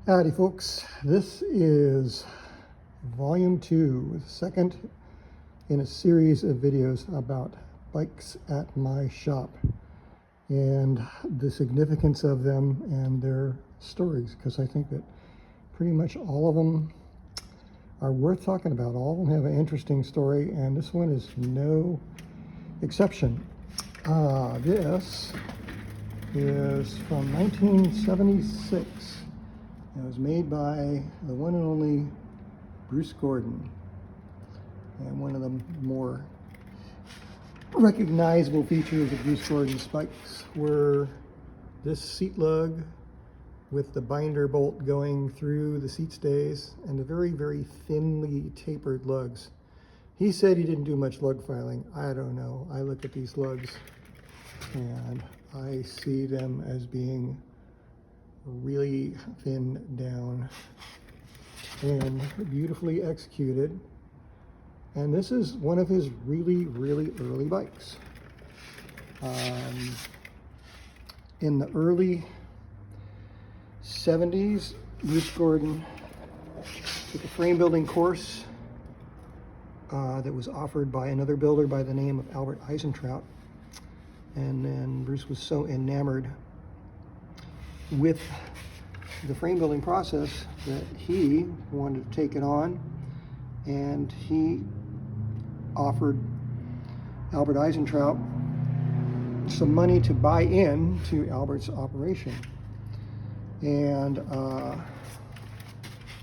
Howdy folks, this is volume 2, the second in a series of videos about bikes at my shop and the significance of them and their stories, because I think that pretty much all of them are worth talking about. All of them have an interesting story, and this one is no exception. This is from 1976. It was made by the one and only Bruce Gordon. And one of the more recognizable features of Bruce Gordon's bikes were this seat lug with the binder bolt going through the seat stays and the very, very thinly tapered lugs. He said he didn't do much lug filing. I don't know. I look at these lugs and I see them as being really thin down and beautifully executed. And this is one of his really, really early bikes. In the early 70s, Bruce Gordon took a frame building course that was offered by another builder by the name of Albert Eisentraut. And then Bruce was so enamored with the frame building process that he wanted to take it on, and he offered Albert Eisentraut some money to buy in to Albert's operation. And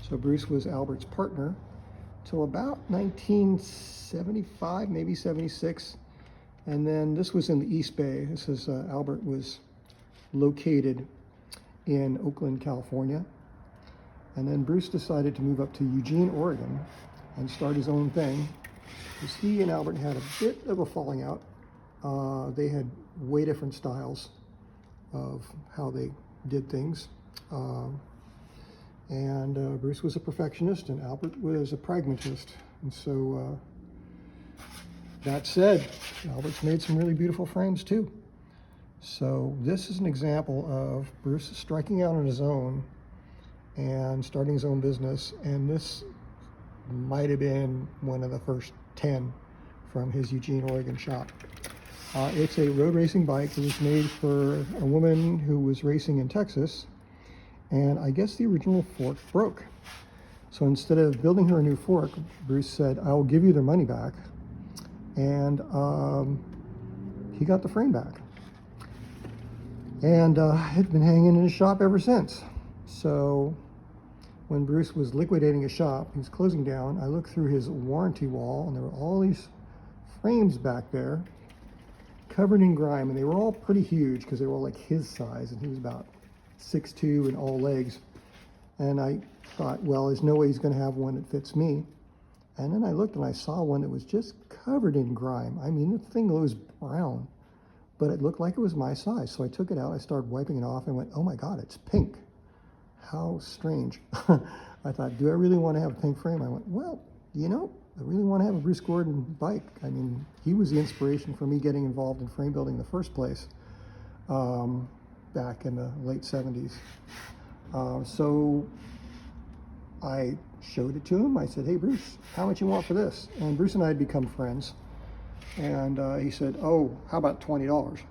so Bruce was Albert's partner till about 1975, maybe 76. And then this was in the East Bay. This is Albert was located in Oakland, California. And then Bruce decided to move up to Eugene, Oregon and start his own thing, because he and Albert had a bit of a falling out. They had way different styles of how they did things. Bruce was a perfectionist and Albert was a pragmatist. And so that said, Albert's made some really beautiful frames too. So this is an example of Bruce striking out on his own and starting his own business. And this might have been one of the first 10 from his Eugene, Oregon shop. It's a road racing bike. It was made for a woman who was racing in Texas. And I guess the original fork broke. So instead of building her a new fork, Bruce said, "I'll give you the money back." And he got the frame back. And it's been hanging in his shop ever since. So when Bruce was liquidating his shop, he was closing down, I looked through his warranty wall and there were all these frames back there covered in grime, and they were all pretty huge because they were all like his size, and he was about 6'2" and all legs. And I thought, well, there's no way he's going to have one that fits me. And then I looked and I saw one that was just covered in grime. I mean, the thing was brown, but it looked like it was my size. So I took it out, I started wiping it off and went, oh my God, it's pink. How strange. I thought, do I really want to have a pink frame? I went, well, you know, I really want to have a Bruce Gordon bike. I mean, he was the inspiration for me getting involved in frame building in the first place, back in the late 70s. So I showed it to him. I said, hey, Bruce, how much you want for this? And Bruce and I had become friends. And he said, oh, how about $20?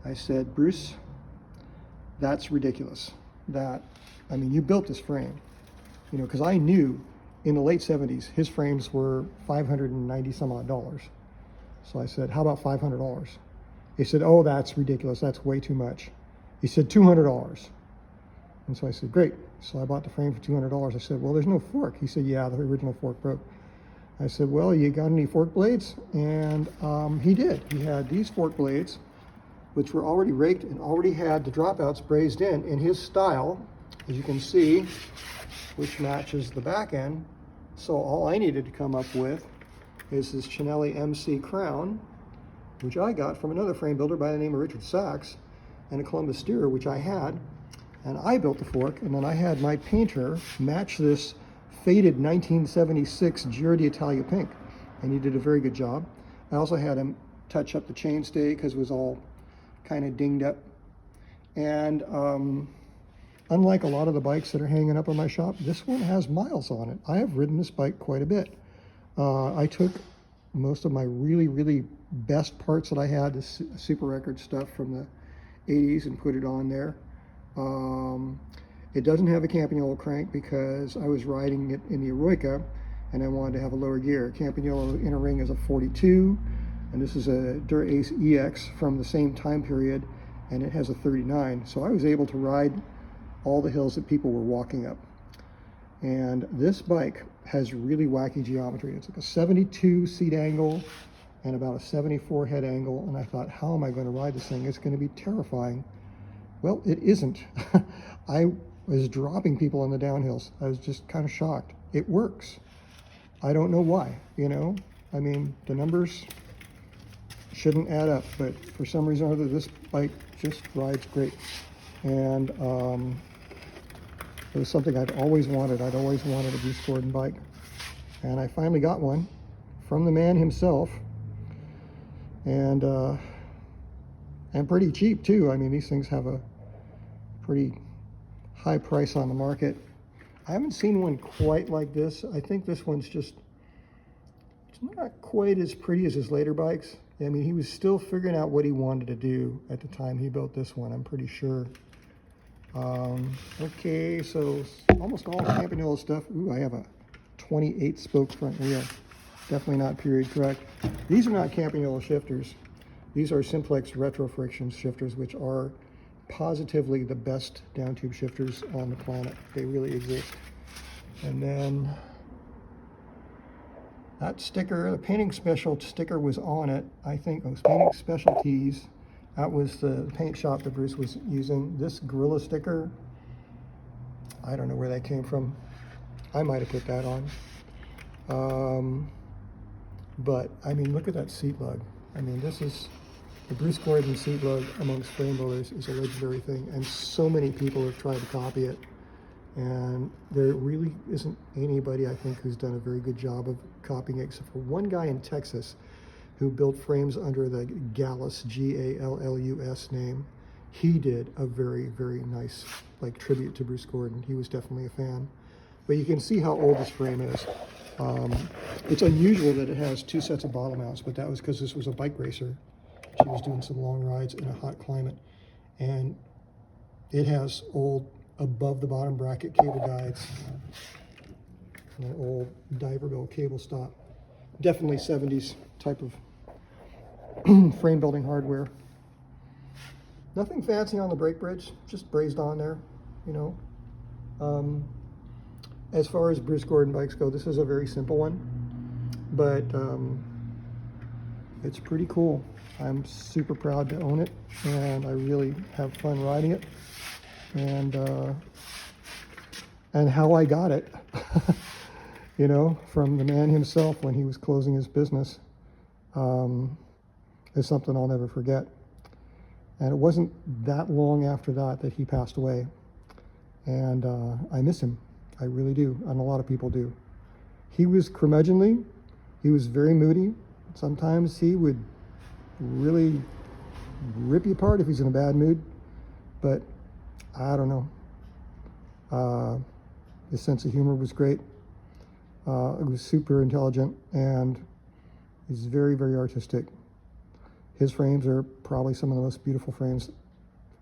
I said, Bruce, that's ridiculous. I mean, you built this frame, you know, because I knew in the late 70s, his frames were $590 some odd. So I said, how about $500? He said, oh, that's ridiculous. That's way too much. He said, $200. And so I said, great. So I bought the frame for $200. I said, well, there's no fork. He said, yeah, the original fork broke. I said, well, you got any fork blades? And he did. He had these fork blades, which were already raked and already had the dropouts brazed in his style, as you can see, which matches the back end. So all I needed to come up with is this Chinelli MC crown, which I got from another frame builder by the name of Richard Sachs, and a Columbus steerer, which I had. And I built the fork, and then I had my painter match this faded 1976 Giro d'Italia pink, and he did a very good job. I also had him touch up the chainstay because it was all kind of dinged up. And unlike a lot of the bikes that are hanging up in my shop, this one has miles on it. I have ridden this bike quite a bit. I took most of my really best parts that I had, the Super Record stuff from the 80s, and put it on there. It doesn't have a Campagnolo crank because I was riding it in the Eroica and I wanted to have a lower gear. Campagnolo inner ring is a 42, and this is a Dura-Ace EX from the same time period, and it has a 39. So I was able to ride all the hills that people were walking up. And this bike has really wacky geometry. It's like a 72 seat angle and about a 74 head angle. And I thought, how am I going to ride this thing? It's going to be terrifying. Well, it isn't. I was dropping people on the downhills. I was just kind of shocked. It works. I don't know why, you know? I mean, the numbers shouldn't add up, but for some reason or other, this bike just rides great. And it was something I'd always wanted. I'd always wanted a Bruce Gordon bike. And I finally got one from the man himself. And pretty cheap too. I mean, these things have a pretty high price on the market. I haven't seen one quite like this. I think this one's just, it's not quite as pretty as his later bikes. I mean, he was still figuring out what he wanted to do at the time he built this one, I'm pretty sure. Okay, so almost all Campagnolo stuff. Ooh, I have a 28 spoke front wheel. Definitely not period correct. These are not Campagnolo shifters. These are Simplex retro friction shifters, which are positively the best down tube shifters on the planet. They really exist. And then that sticker, the painting special sticker was on it. I think it was Painting Specialties. That was the paint shop that Bruce was using. This Gorilla sticker, I don't know where that came from. I might have put that on. But I mean, look at that seat lug. I mean, this is the Bruce Gordon seat lug amongst frame builders is a legendary thing, and so many people have tried to copy it. And there really isn't anybody, I think, who's done a very good job of copying it, except for one guy in Texas who built frames under the Gallus, G-A-L-L-U-S name. He did a very nice like tribute to Bruce Gordon. He was definitely a fan. But you can see how old this frame is. It's unusual that it has two sets of bottle mounts, but that was because this was a bike racer. She was doing some long rides in a hot climate. And it has old above the bottom bracket cable guides and an old Diverbill cable stop. Definitely 70s type of frame building hardware. Nothing fancy on the brake bridge, just brazed on there, you know. As far as Bruce Gordon bikes go, this is a very simple one, but it's pretty cool. I'm super proud to own it, and I really have fun riding it. And how I got it, you know, from the man himself when he was closing his business, is something I'll never forget. And it wasn't that long after that he passed away. And I miss him. I really do. And a lot of people do. He was curmudgeonly. He was very moody. Sometimes he would really rip you apart if he's in a bad mood. But I don't know. His sense of humor was great. It was super intelligent, and he's very artistic. His frames are probably some of the most beautiful frames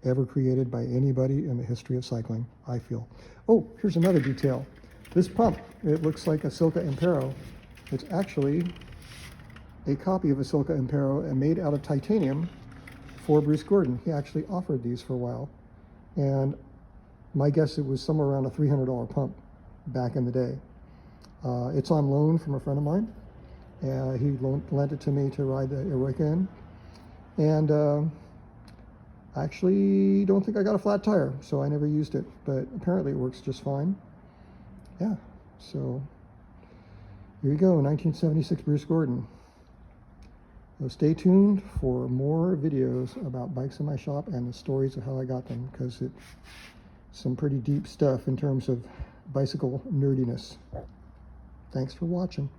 ever created by anybody in the history of cycling, I feel. Oh, here's another detail. This pump, it looks like a Silca Impero. It's actually a copy of a Silca Impero and made out of titanium for Bruce Gordon. He actually offered these for a while. And my guess it was somewhere around a $300 pump back in the day. It's on loan from a friend of mine. He lent it to me to ride the Eroica in. And I actually don't think I got a flat tire, so I never used it, but apparently it works just fine. Yeah, so here you go, 1976 Bruce Gordon. So stay tuned for more videos about bikes in my shop and the stories of how I got them, because it's some pretty deep stuff in terms of bicycle nerdiness. Thanks for watching.